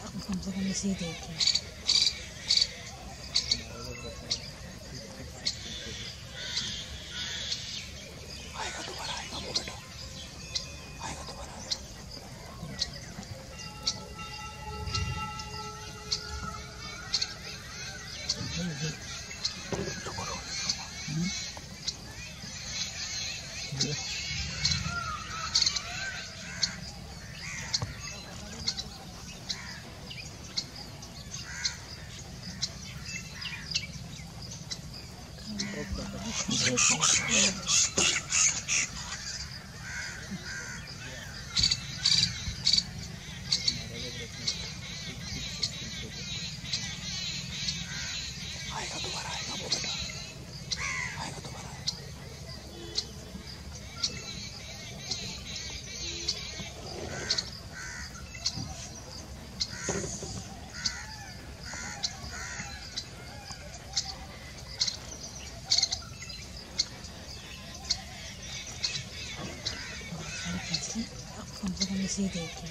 कम से कम इसे देखें। आएगा दोबारा, आएगा वो बेटा, आएगा दोबारा। आएगा दोबारा, आएगा वो बेटा, आएगा दोबारा। कम से कम इसे देखें।